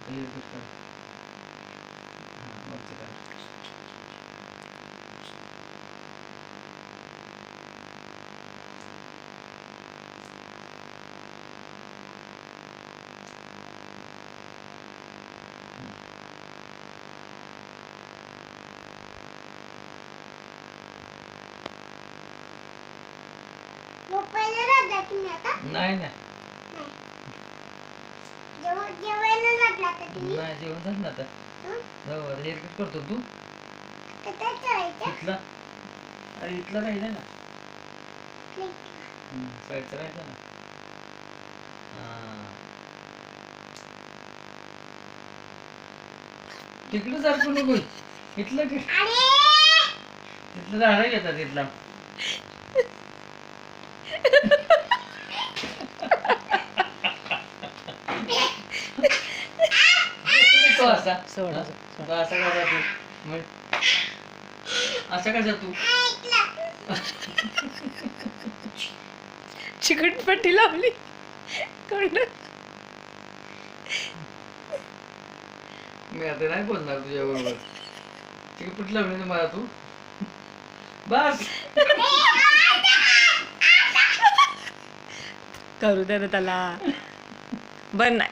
Haircut कर. वरचं काढ. नाही नाही नाही जेवण झालं ना आता. जाऊ आता हेअरकट करतो तू इथला. अरे इथला राहिला ना साईडचा राहिला ना. तिकडं सारखं नको इथलं तिथलं झाडं घेतात इथला. असा कसा तू चिकटपट्टी लावली मी आता नाही बोलणार तुझ्या बरोबर. चिकटपट्टी लावली ना मला तू. बस करू दे ना त्याला. बर नाही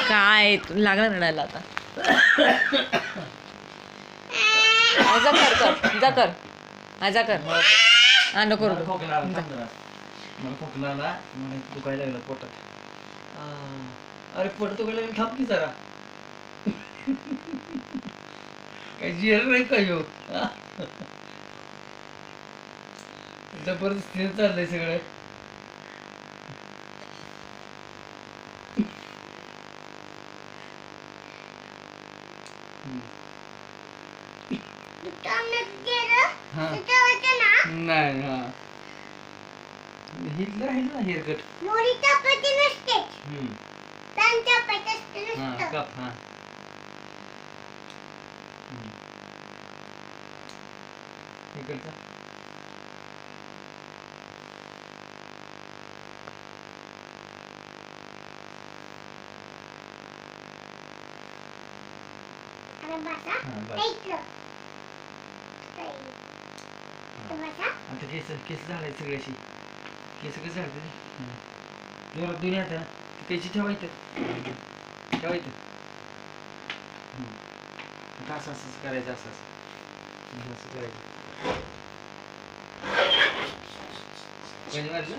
काय लागणार रडायला आता. जा कर जा कर जा कर. हा नको मला खोकला आला. मला खोकला आला. मला दुखायला लागलं पोटात. अरे पोटात दुखायला लागलं. थांब की जरा. काही जेर नाही काय हो. जबरदस्तीने चाललंय सगळं. नाही हा हिटलं आहे ना हेअरकट. कप हा इकडचा. आता केस केस झालाय सगळ्याशी. केस कसं झालं जोरात दोन्ही हात ना कैची ठेवायचं ठेवायचं. असं असं करायचं. असं असं असं करायचं. पाणी मारलं.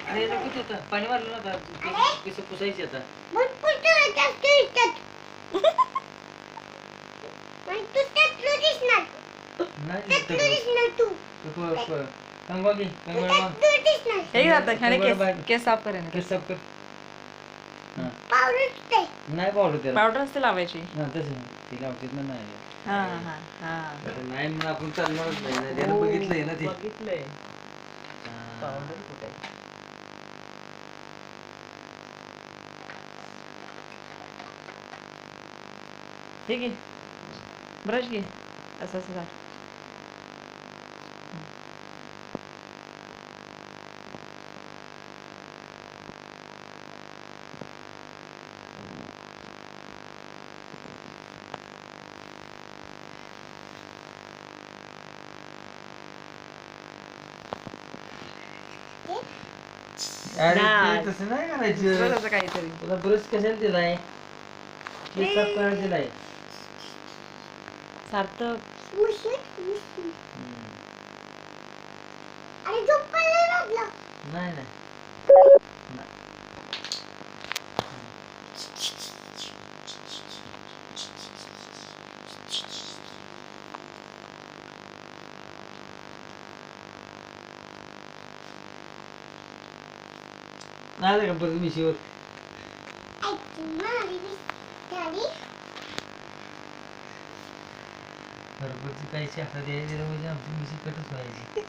अरे नको ते आता पाणी मारलं ना आता केस पुसायची आता. केस साफ करेन. नाही पावडर पावडर असते लावायची. तसं ती लावतेत ना. नाही हा हा हा नाही म्हणून आपण चालणारच नाही. त्यानं बघितलंय ना ते. बघितलंय पावडर कुठे. हे घे ब्रश घे. असं असं जा. अरे ते तसं नाही करायचं. काहीतरी तुला ब्रश कशाला दिलाय. केस साफ करायला दिलाय. सार्थक नाही नाही नाही का परत मिशीवर. बरोबरची काही शाखा द्यायची म्हणजे आमची मिशी कटच व्हायची.